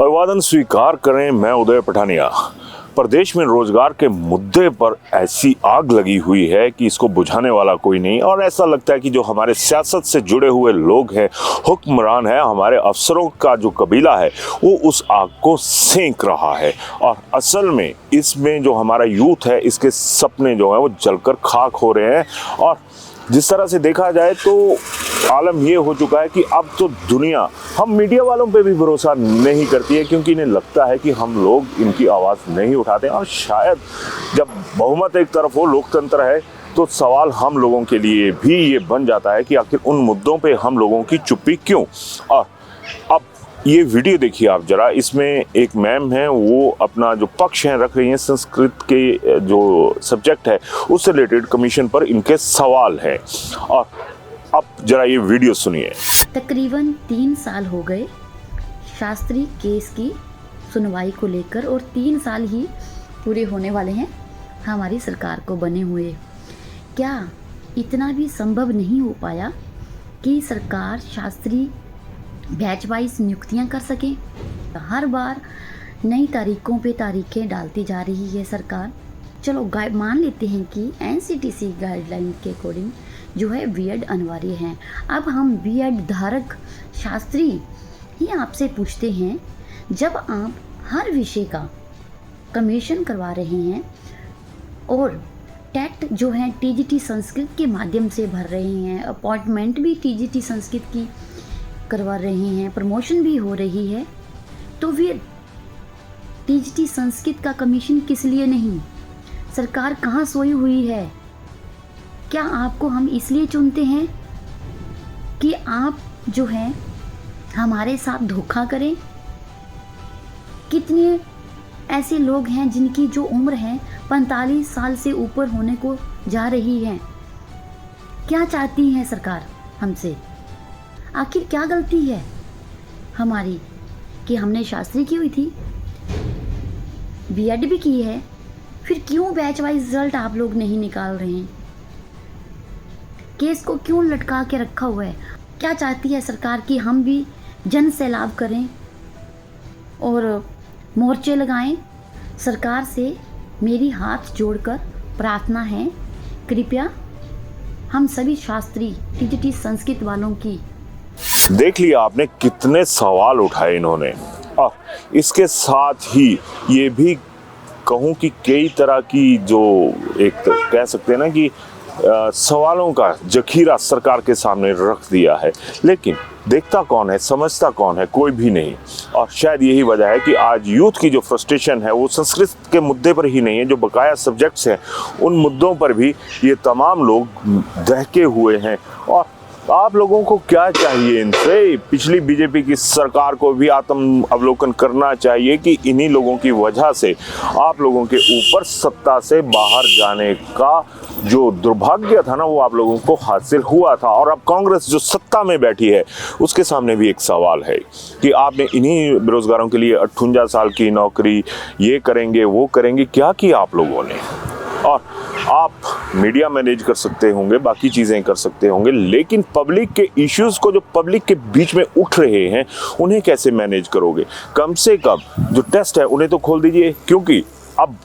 अभिवादन स्वीकार करें। मैं उदय पठानिया। प्रदेश में रोजगार के मुद्दे पर ऐसी आग लगी हुई है कि इसको बुझाने वाला कोई नहीं, और ऐसा लगता है कि जो हमारे सियासत से जुड़े हुए लोग हैं, हुक्मरान है, हमारे अफसरों का जो कबीला है, वो उस आग को सेंक रहा है। और असल में इसमें जो हमारा यूथ है, इसके सपने जो है वो जलकर खाक हो रहे हैं। और जिस तरह से देखा जाए तो आलम ये हो चुका है कि अब तो दुनिया हम मीडिया वालों पे भी भरोसा नहीं करती है, क्योंकि इन्हें लगता है कि हम लोग इनकी आवाज़ नहीं उठाते। और शायद जब बहुमत एक तरफ हो, लोकतंत्र है, तो सवाल हम लोगों के लिए भी ये बन जाता है कि आखिर उन मुद्दों पे हम लोगों की चुप्पी क्यों। और अब ये वीडियो देखिए आप जरा। इसमें एक मैम है, वो अपना जो पक्ष है रख रही हैं। संस्कृत के जो सब्जेक्ट है उससे रिलेटेड कमीशन पर इनके सवाल है। और अब जरा ये वीडियो सुनिए। तकरीबन 3 साल हो गए शास्त्री केस की सुनवाई को लेकर, और 3 साल ही पूरे होने वाले हैं हमारी सरकार को बने हुए। क्या इतना भी संभव नहीं हो पाया कि सरकार शास्त्री बैच वाइज नियुक्तियां कर सके? हर बार नई तारीखों पे तारीखें डालती जा रही है सरकार। चलो मान लेते हैं कि एनसीटीसी गाइडलाइन के अकॉर्डिंग जो है बीएड अनिवार्य है। अब हम बीएड धारक शास्त्री ही आपसे पूछते हैं, जब आप हर विषय का कमीशन करवा रहे हैं और टेट जो है टीजीटी संस्कृत के माध्यम से भर रहे हैं, अपॉइंटमेंट भी टीजीटी संस्कृत की करवा रहे हैं, प्रमोशन भी हो रही है, तो फिर टीजीटी संस्कृत का कमीशन किस लिए नहीं? सरकार कहाँ सोई हुई है? क्या आपको हम इसलिए चुनते हैं कि आप जो है हमारे साथ धोखा करें? कितने ऐसे लोग हैं जिनकी जो उम्र है 45 साल से ऊपर होने को जा रही है? क्या चाहती है सरकार हमसे? आखिर क्या गलती है हमारी कि हमने शास्त्री की हुई थी, बीएड भी की है, फिर क्यों बैच वाइज रिजल्ट आप लोग नहीं निकाल रहे हैं? केस को क्यों लटका के रखा हुआ है? क्या चाहती है सरकार कि हम भी जन सैलाब करें और मोर्चे लगाएं? सरकार से मेरी हाथ जोड़कर प्रार्थना है, कृपया हम सभी शास्त्री टीजीटी संस्कृत वालों की। देख लिया आपने कितने सवाल उठाए इन्होंने। और इसके साथ ही ये भी कहूँ कि कई तरह की जो एक तो कह सकते हैं ना कि सवालों का जखीरा सरकार के सामने रख दिया है, लेकिन देखता कौन है, समझता कौन है? कोई भी नहीं। और शायद यही वजह है कि आज यूथ की जो फ्रस्ट्रेशन है वो संस्कृत के मुद्दे पर ही नहीं है, जो बकाया सब्जेक्ट्स हैं उन मुद्दों पर भी ये तमाम लोग दहके हुए हैं। और आप लोगों को क्या चाहिए इनसे? पिछली बीजेपी की सरकार को भी आत्म अवलोकन करना चाहिए कि इन्हीं लोगों की वजह से आप लोगों के ऊपर सत्ता से बाहर जाने का जो दुर्भाग्य था ना, वो आप लोगों को हासिल हुआ था। और अब कांग्रेस जो सत्ता में बैठी है उसके सामने भी एक सवाल है कि आपने इन्हीं बेरोजगारों के लिए 58 साल की नौकरी, ये करेंगे वो करेंगे, क्या किया आप लोगों ने? और आप मीडिया मैनेज कर सकते होंगे, बाकी चीज़ें कर सकते होंगे, लेकिन पब्लिक के इश्यूज़ को जो पब्लिक के बीच में उठ रहे हैं उन्हें कैसे मैनेज करोगे? कम से कम जो टेस्ट है उन्हें तो खोल दीजिए, क्योंकि अब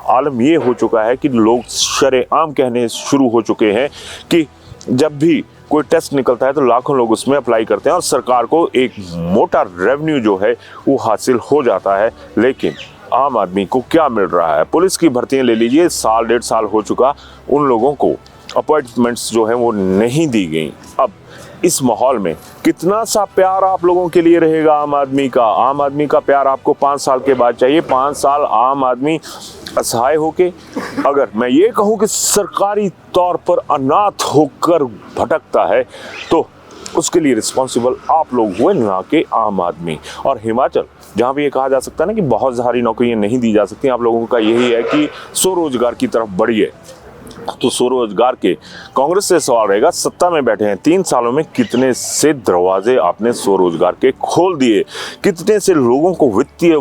आलम ये हो चुका है कि लोग शरेआम कहने शुरू हो चुके हैं कि जब भी कोई टेस्ट निकलता है तो लाखों लोग उसमें अप्लाई करते हैं और सरकार को एक मोटा रेवेन्यू जो है वो हासिल हो जाता है। लेकिन आम आदमी को क्या मिल रहा है? पुलिस की भर्तियां ले लीजिए, 1.5 साल हो चुका, उन लोगों को अपॉइंटमेंट्स जो है वो नहीं दी गई। अब इस माहौल में कितना सा प्यार आप लोगों के लिए रहेगा आम आदमी का? आम आदमी का प्यार आपको 5 साल के बाद चाहिए। 5 साल आम आदमी असहाय होके, अगर मैं ये कहूँ कि सरकारी तौर पर अनाथ होकर भटकता है, तो उसके लिए रिस्पॉन्सिबल आप लोग हुए, ना कि आम आदमी। और हिमाचल, जहाँ भी ये कहा जा सकता है ना कि बहुत सारी नौकरियाँ नहीं दी जा सकती, आप लोगों का यही है कि स्वरोजगार की तरफ बढ़िए। तो स्वरोजगार के कांग्रेस से सवाल रहेगा, सत्ता में बैठे हैं 3 सालों में कितने से दरवाजे आपने स्वरोजगार के खोल दिए? कितने से लोगों को वित्तीय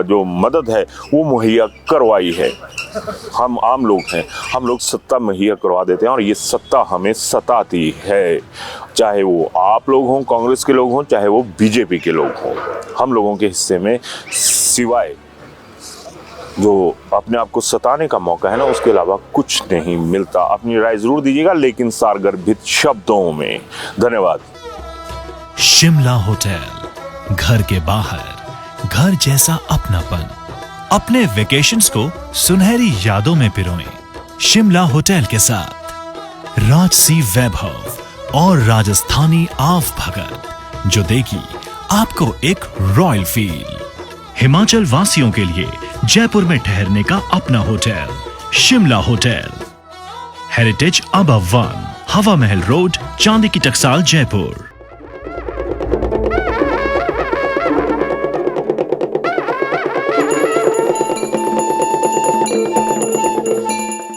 जो मदद है वो मुहैया करवाई है? हम आम लोग हैं, हम लोग सत्ता मुहैया करवा देते हैं और ये सत्ता हमें सताती है। चाहे वो आप लोग हों, कांग्रेस के लोग हों, चाहे वो बीजेपी के लोग हों, हम लोगों के हिस्से में सिवाय जो अपने आप को सताने का मौका है ना, उसके अलावा कुछ नहीं मिलता। अपनी राय जरूर दीजिएगा, लेकिन सारगर्भित शब्दों में। धन्यवाद। शिमला होटल, घर के बाहर घर जैसा अपनापन। अपने वेकेशंस को सुनहरी यादों में पिरोएं शिमला होटल के साथ। राजसी वैभव और राजस्थानी आव भगत, जो देगी आपको एक रॉयल फील। हिमाचल वासियों के लिए जयपुर में ठहरने का अपना hotel, Shimla hotel. Heritage above 1, हवा महल रोड, चांदी की टकसाल, जयपुर।